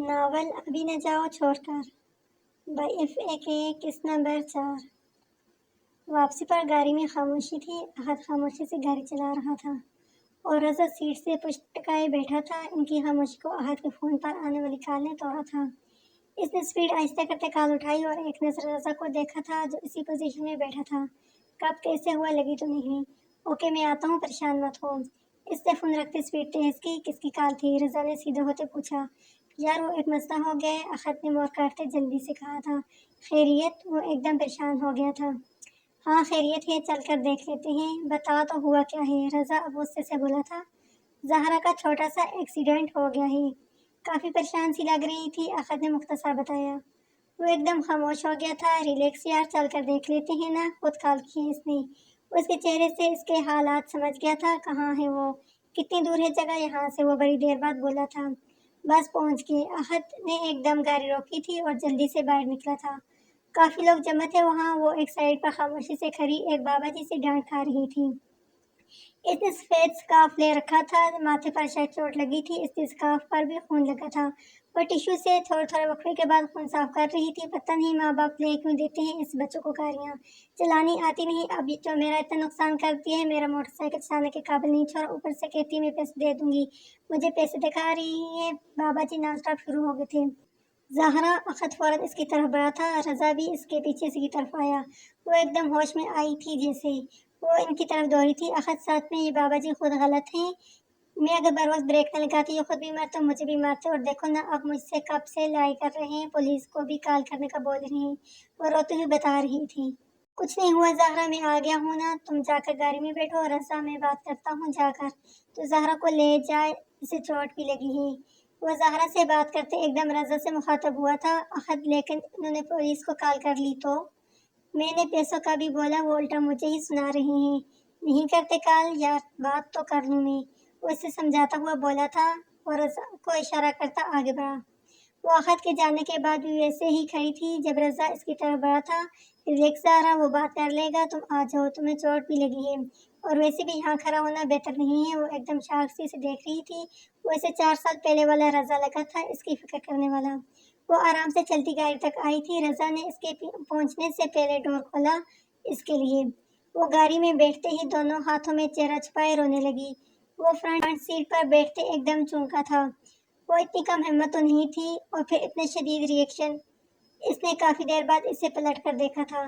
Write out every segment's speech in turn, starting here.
Novel ابھی نہ جاؤ چھوڑ کر بائی ایف اے کے قسط نمبر 4۔ واپسی پر گاڑی میں خاموشی تھی۔ احد خاموشی سے گاڑی چلا رہا تھا اور رضا سیٹ سے پشت ٹکائے بیٹھا تھا۔ ان کی خاموشی کو احد کے فون پر آنے والی کال نے توڑا تھا۔ اس نے اسپیڈ آہستہ کرتے کال اٹھائی اور ایک نظر رضا کو دیکھا تھا جو اسی پوزیشن میں بیٹھا تھا۔ کب کیسے ہوا لگی تو نہیں؟ اوکے میں آتا ہوں، پریشان مت ہو۔ اس نے فون رکھتے اسپیڈ تیز کی۔ کس کی کال تھی؟ رضا نے سیدھے ہوتے پوچھا۔ یار وہ ایک مسئلہ ہو گیا ہے، احد نے مور کاٹتے جلدی سے کہا تھا۔ خیریت؟ وہ ایک دم پریشان ہو گیا تھا۔ ہاں خیریت ہے، چل کر دیکھ لیتے ہیں۔ بتا تو ہوا کیا ہے؟ رضا اب غصے سے بولا تھا۔ زہرا کا چھوٹا سا ایکسیڈنٹ ہو گیا ہے۔ کافی پریشان سی لگ رہی تھی، احد نے مختصر بتایا۔ وہ ایک دم خاموش ہو گیا تھا۔ ریلیکس یار، چل کر دیکھ لیتے ہیں نا، خود کال کی ہے اس نے۔ اس کے چہرے سے اس کے حالات سمجھ گیا تھا۔ کہاں ہے وہ؟ کتنی دور ہے جگہ یہاں سے؟ وہ بڑی دیر بعد بولا تھا۔ بس پہنچ گئے۔ احد نے ایک دم گاڑی روکی تھی اور جلدی سے باہر نکلا تھا۔ کافی لوگ جمع تھے وہاں۔ وہ ایک سائڈ پر خاموشی سے کھڑی ایک بابا جی سے ڈانٹ کھا رہی تھی۔ اس نے سفید سکارف لے رکھا تھا، ماتھے پر شاید چوٹ لگی تھی، اس لیے سکارف پر بھی خون لگا تھا۔ وہ ٹشو سے تھوڑے تھوڑے وقفے کے بعد خون صاف کر رہی تھی۔ پتہ نہیں ماں باپ لے کیوں دیتے ہیں اس بچوں کو گاڑیاں؟ چلانی آتی نہیں، اب جو میرا اتنا نقصان کرتی ہے، میرا موٹر سائیکل چلانے کے قابل نہیں چھوڑا، اوپر سے کہتی ہے میں پیسے دے دوں گی، مجھے پیسے دکھا رہی ہے۔ بابا جی نان اسٹاپ شروع ہو گئے تھے۔ زہرا احد فوراً اس کی طرف بڑھا تھا، رضا بھی اس کے پیچھے سے کی طرف آیا۔ وہ ایک دم ہوش میں آئی تھی جیسے وہ ان کی طرف دوڑی تھی۔ احد ساتھ میں، یہ بابا جی خود غلط ہیں، میں اگر بروقت بریک نہ لگاتی یہ خود بھی مرتے مجھے بھی مارتے، اور دیکھو نا اب مجھ سے کب سے لڑائی کر رہے ہیں، پولیس کو بھی کال کرنے کا بول رہے ہیں۔ وہ روتے ہوئے بتا رہی تھی۔ کچھ نہیں ہوا زہرا، میں آ گیا ہوں نا، تم جا کر گاڑی میں بیٹھو، رضا میں بات کرتا ہوں جا کر تو زہرا کو لے جائے، اسے چوٹ بھی لگی ہے۔ وہ زہرا سے بات کرتے ایک دم رضا سے مخاطب ہوا تھا۔ احد لیکن انہوں نے پولیس کو کال کر لی تو؟ میں نے پیسوں کا بھی بولا، وہ الٹا مجھے ہی سنا رہے ہیں۔ نہیں کرتے کال؟ یار بات تو کر لوں میں، وہ اسے سمجھاتا ہوا بولا تھا اور رضا کو اشارہ کرتا آگے بڑھا۔ وہ احد کے جانے کے بعد بھی ویسے ہی کھڑی تھی جب رضا اس کی طرف بڑھا تھا۔ ریلیکس زہرا، وہ بات کر لے گا، تم آ جاؤ، تمہیں چوٹ بھی لگی ہے اور ویسے بھی یہاں کھڑا ہونا بہتر نہیں ہے۔ وہ ایک دم شاک سی سے دیکھ رہی تھی۔ وہ اسے 4 سال پہلے والا رضا لگا تھا، اس کی فکر کرنے والا۔ وہ آرام سے چلتی گاڑی تک آئی تھی۔ رضا نے اس کے پہنچنے سے پہلے ڈور کھولا اس کے لیے۔ وہ گاڑی میں بیٹھتے ہی دونوں ہاتھوں میں چہرہ چھپائے رونے لگی۔ وہ فرنٹ سیٹ پر بیٹھتے ایک دم چونکا تھا۔ وہ اتنی کم ہمت تو نہیں تھی، اور پھر اتنے شدید ری ایکشن۔ اس نے کافی دیر بعد اسے پلٹ کر دیکھا تھا۔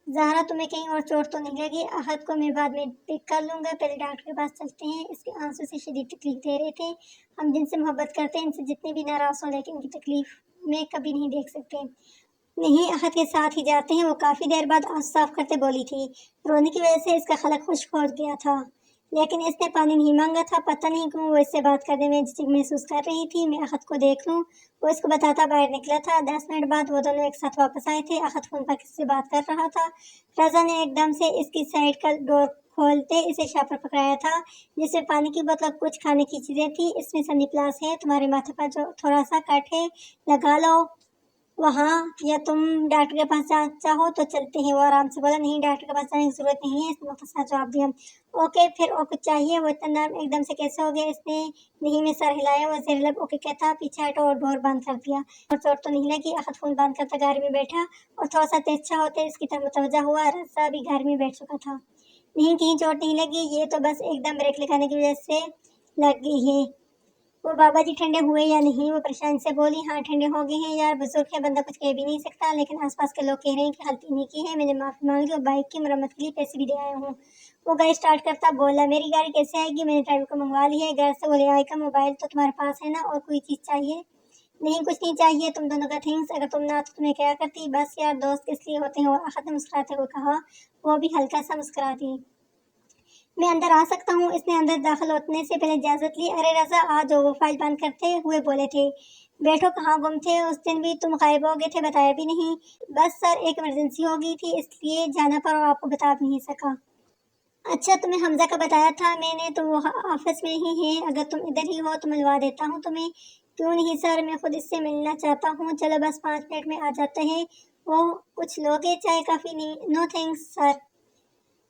زہرا تمہیں کہیں اور چوٹ تو نہیں لگی؟ احد کو میں بعد میں پک کر لوں گا، پہلے ڈاکٹر کے پاس چلتے ہیں۔ اس کے آنسو سے شدید تکلیف دے رہے تھے۔ ہم جن سے محبت کرتے ہیں ان سے جتنے بھی ناراض ہوں لیکن ان کی تکلیف میں کبھی نہیں دیکھ سکتے۔ نہیں، احد کے ساتھ ہی جاتے ہیں۔ وہ کافی دیر بعد آنسو صاف کرتے بولی تھی۔ رونے کی وجہ سے اس کا خلق خشک ہو گیا تھا، لیکن اس نے پانی نہیں مانگا تھا۔ پتہ نہیں کیوں وہ اس سے بات کرنے میں جھجک محسوس کر رہی تھی۔ میں احد کو دیکھ لوں، وہ اس کو بتاتا باہر نکلا تھا۔ 10 منٹ بعد وہ دونوں ایک ساتھ واپس آئے تھے۔ احد فون پر کسی سے بات کر رہا تھا۔ رضا نے ایک دم سے اس کی سائڈ کا ڈور کھولتے اسے شاپر پکڑایا تھا جس میں پانی کی بوتل اور کچھ کھانے کی چیزیں تھی۔ اس میں سنی پلاس ہے، تمہارے ماتھے پر جو تھوڑا سا کٹ ہے لگا لو وہاں، یا تم ڈاکٹر کے پاس چاہو تو چلتے ہیں۔ وہ آرام سے بولا۔ نہیں ڈاکٹر کے پاس جانے کی ضرورت نہیں ہے، اس نے مختصر جواب دیا۔ اوکے پھر اور کچھ چاہیے؟ وہ اتنا نرم ایک دم سے کیسے ہو گیا؟ اس نے نہیں میں سر ہلایا۔ وہ زیر لب اوکے کہتا پیچھے ہٹو اور ڈور بند کر دیا۔ اور چوٹ تو نہیں لگی؟ احد فون بند کرتا گاڑی میں بیٹھا اور تھوڑا سا تیز چھا ہوتے اس کی طرف متوجہ ہوا۔ رضا بھی گاڑی میں بیٹھ چکا تھا۔ نہیں کہیں چوٹ نہیں لگی، یہ تو بس ایک دم بریک لگانے کی وجہ سے لگ گئی ہے۔ وہ بابا جی ٹھنڈے ہوئے یا نہیں؟ وہ پریشانی سے بولی۔ ہاں ٹھنڈے ہو گئے ہیں یار، بزرگ ہے، بندہ کچھ کہہ بھی نہیں سکتا، لیکن آس پاس کے لوگ کہہ رہے ہیں کہ غلطی نہیں کی ہے، میں نے معافی مانگ لی اور بائک کی مرمت کے لیے پیسے بھی دے آیا ہوں۔ وہ گاڑی اسٹارٹ کرتا بولا۔ میری گاڑی کیسے آئے گی؟ میں نے ڈرائیور کو منگوا لی ہے گھر سے، وہ لے آئے گا۔ موبائل تو تمہارے پاس ہے نا؟ اور کوئی چیز چاہیے؟ نہیں کچھ نہیں چاہیے، تم دونوں کا تھینکس، اگر تم نہ تو تمہیں کیا کرتی؟ بس یار دوست کس لیے ہوتے ہیں؟ اور احد نے مسکراتے ہوئے کہا۔ وہ بھی ہلکا سا مسکرا دی۔ میں اندر آ سکتا ہوں؟ اس نے اندر داخل ہونے سے پہلے اجازت لی۔ ارے رضا آ جاؤ، وہ فائل بند کرتے ہوئے بولے تھے۔ بیٹھو، کہاں گم تھے؟ اس دن بھی تم غائب ہو گئے تھے، بتایا بھی نہیں۔ بس سر ایک ایمرجنسی ہو گئی تھی اس لیے جانا پڑا اور آپ کو بتا بھی نہیں سکا۔ اچھا تمہیں حمزہ کا بتایا تھا میں نے؟ تو وہ آفس میں ہی ہے، اگر تم ادھر ہی ہو تو ملوا دیتا ہوں تمہیں۔ کیوں نہیں سر، میں خود اس سے ملنا چاہتا ہوں۔ چلو بس 5 منٹ میں آ جاتا ہے وہ۔ کچھ لوگے؟ چائے کافی نہیں؟ نو تھینکس سر۔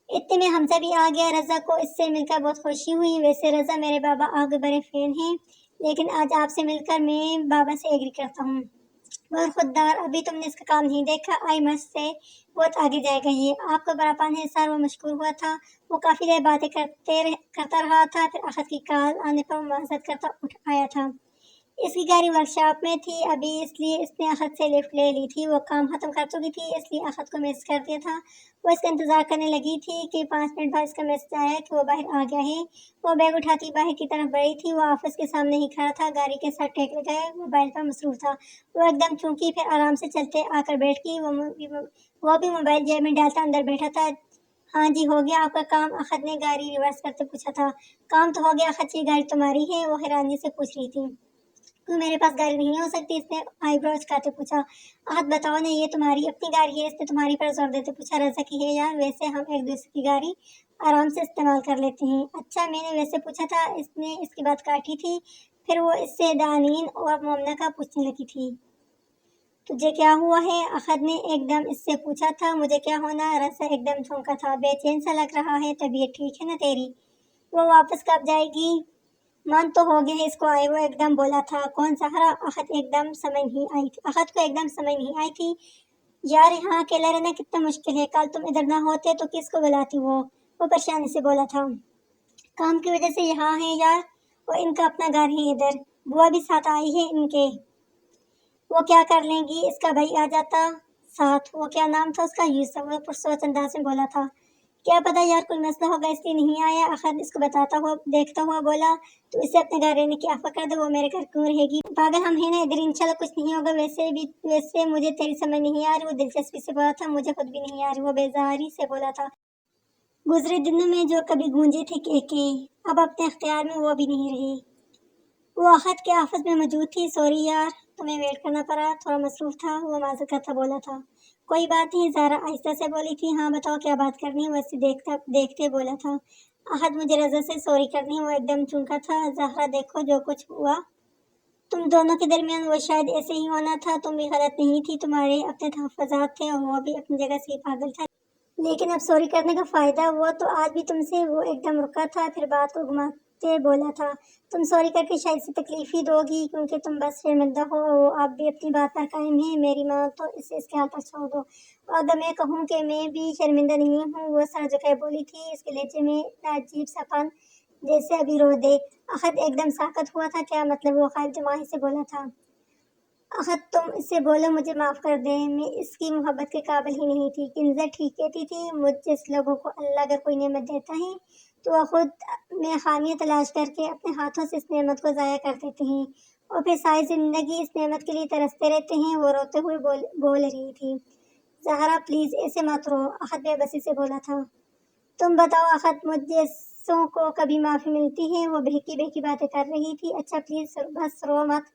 اتنے میں حمزہ بھی آ گیا۔ رضا کو اس سے مل کر بہت خوشی ہوئی۔ ویسے رضا میرے بابا آگے بڑے فین ہیں، لیکن آج آپ سے مل کر میں بابا سے ایگری کرتا ہوں۔ اور خوددار، ابھی تم نے اس کا کام نہیں دیکھا، آئی مس سے بہت آگے جائے گا یہ۔ آپ کو بڑا پان ہے سر، وہ مشکور ہوا تھا۔ وہ کافی دیر باتیں کرتا رہا تھا، پھر احد کی کال آنے پر وہ معذرت کرتا اٹھ آیا تھا۔ اس کی گاڑی ورکشاپ میں تھی ابھی، اس لیے اس نے احد سے لفٹ لے لی تھی۔ وہ کام ختم کر چکی تھی، اس لیے احد کو میسج کر دیا تھا۔ وہ اس کا انتظار کرنے لگی تھی کہ 5 منٹ بعد اس کا میسج آیا کہ وہ باہر آ گیا ہے۔ وہ بیگ اٹھاتی باہر کی طرف بڑھی تھی۔ وہ آفس کے سامنے ہی کھڑا تھا، گاڑی کے ساتھ ٹیک لگائے موبائل پر مصروف تھا۔ وہ ایک دم چونکی، پھر آرام سے چلتے آ کر بیٹھ گئی۔ وہ بھی موبائل جیب میں ڈالتا اندر بیٹھا تھا۔ ہاں جی، ہو گیا آپ کا کام؟ احد نے گاڑی ریورس کرتے پوچھا تھا۔ کام تو ہو گیا احد جی، گاڑی تمہاری ہے؟ وہ حیرانی سے پوچھ رہی تھی۔ کیوں میرے پاس گاڑی نہیں ہو سکتی؟ اس نے آئی برو اچکاتے پوچھا۔ احد بتاؤ نا، یہ تمہاری اپنی گاڑی ہے؟ اس نے تمہاری پر زور دیتے پوچھا۔ رضا کی ہے یار، ویسے ہم ایک دوسرے کی گاڑی آرام سے استعمال کر لیتے ہیں۔ اچھا، میں نے ویسے پوچھا تھا۔ اس نے اس کی بات کاٹی تھی، پھر وہ اس سے دانین اور مومنہ کا پوچھنے لگی تھی۔ تجھے کیا ہوا ہے؟ احد نے ایک دم اس سے پوچھا تھا۔ مجھے کیا ہونا؟ رضا ایک دم چونکا تھا۔ بے چین سا لگ رہا ہے، طبیعت ٹھیک ہے نا تیری؟ وہ واپس کب جائے گی؟ من تو ہو گیا ہے اس کو آئے، وہ ایک دم بولا تھا۔ کون سہارا؟ احد کو ایک دم سمجھ نہیں آئی تھی۔ یار یہاں اکیلا رہنا کتنا مشکل ہے، کل تم ادھر نہ ہوتے تو کس کو بلاتی؟ وہ پریشانی سے بولا تھا۔ کام کی وجہ سے یہاں ہے یار، وہ ان کا اپنا گھر ہے ادھر۔ بوا بھی ساتھ آئی ہے ان کے۔ وہ کیا کر لیں گی؟ اس کا بھائی آ جاتا ساتھ۔ وہ کیا نام تھا اس کا؟ یوسف، وہ پرسوچ انداز میں بولا تھا۔ کیا پتا یار، کوئی مسئلہ ہوگا اس لیے نہیں آیا۔ احد اس کو دیکھتا ہوا بولا۔ تو اسے اپنے گھر رہنے کی آفر کر دو، وہ میرے گھر کیوں رہے گی؟ پاگل ہم ہیں نا ادھر، انشاءاللہ کچھ نہیں ہوگا۔ ویسے مجھے تیری سمجھ نہیں آ رہی، وہ دلچسپی سے بولا تھا۔ مجھے خود بھی نہیں آ رہی، وہ بیزاری سے بولا تھا۔ گزرے دنوں میں جو کبھی گونجے تھے کہکے، اب اپنے اختیار میں وہ بھی نہیں رہے۔ وہ احد کے آفس میں موجود تھی۔ سوری یار، تمہیں ویٹ کرنا پڑا، تھوڑا مصروف تھا، وہ معذرت کرتا بولا تھا۔ کوئی بات نہیں، زہرا آہستہ سے بولی تھی۔ ہاں بتاؤ کیا بات کرنی ہے؟ وہ اسے دیکھتے بولا تھا۔ احد مجھے رضا سے سوری کرنی ہے، وہ ایک دم چونکا تھا۔ زہرا دیکھو جو کچھ ہوا تم دونوں کے درمیان، وہ شاید ایسے ہی ہونا تھا، تم بھی غلط نہیں تھی، تمہارے اپنے تحفظات تھے اور وہ بھی اپنی جگہ سے پاگل تھا۔ لیکن اب سوری کرنے کا فائدہ؟ وہ تو آج بھی تم سے، وہ ایک دم رکا تھا، پھر بات کو گھماتے بولا تھا۔ تم سوری کر کے شاید اسے تکلیف ہی دو گی، کیونکہ تم بس شرمندہ ہو، وہ اب بھی اپنی بات پر قائم ہے۔ میری ماں تو اسے اس کے حال پر چھوڑ دو۔ اور اگر میں کہوں کہ میں بھی شرمندہ نہیں ہوں، وہ سر جھکائے بولی تھی، اس کے لہجے میں عجیب سا پن، جیسے ابھی رو دے۔ احد ایک دم ساکت ہوا تھا۔ کیا مطلب؟ وہ خالد جماعی سے بولا تھا۔ احد تم اس سے بولو مجھے معاف کر دیں، میں اس کی محبت کے قابل ہی نہیں تھی۔ کنزر ٹھیک کہتی تھی، مجھ جیسے لوگوں کو اللہ اگر کوئی نعمت دیتا ہے تو وہ خود میں خامیاں تلاش کر کے اپنے ہاتھوں سے اس نعمت کو ضائع کر دیتے ہیں، اور پھر ساری زندگی اس نعمت کے لیے ترستے رہتے ہیں۔ وہ روتے ہوئے بول رہی تھی۔ زہرا پلیز ایسے مت رو، احد بے بسی سے بولا تھا۔ تم بتاؤ احد، مجھ جیسوں کو کبھی معافی ملتی ہے؟ وہ بہکی باتیں کر رہی تھی۔ اچھا پلیز بس رو مت،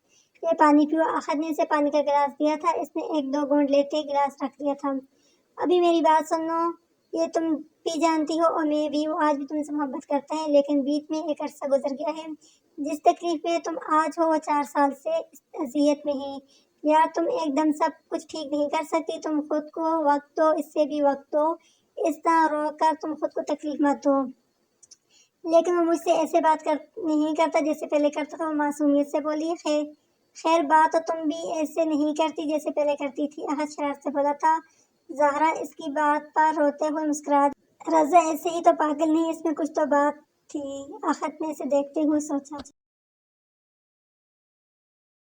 یہ پانی پیو۔ احد نے اسے پانی کا گلاس دیا تھا، اس نے 1-2 گھونٹ لیتے گلاس رکھ دیا تھا۔ ابھی میری بات سنو، یہ تم بھی جانتی ہو اور میں بھی، وہ آج بھی تم سے محبت کرتا ہے، لیکن بیچ میں ایک عرصہ گزر گیا ہے۔ جس تکلیف میں تم آج ہو وہ 4 سال سے اس اذیت میں ہے۔ یار تم ایک دم سب کچھ ٹھیک نہیں کر سکتی، تم خود کو وقت دو، اس سے بھی وقت دو، اس طرح رو کر تم خود کو تکلیف مت دو۔ لیکن وہ مجھ سے ایسے بات نہیں کرتا جیسے پہلے کرتا تھا، وہ معصومیت سے بولی۔ خیر بات تو تم بھی ایسے نہیں کرتی جیسے پہلے کرتی تھی، احد شرارت سے بولا تھا۔ زہرا اس کی بات پر روتے ہوئے مسکرا دی۔ رضا ایسے ہی تو پاگل نہیں، اس میں کچھ تو بات تھی۔ احد نے اسے دیکھتے ہوئے سوچا۔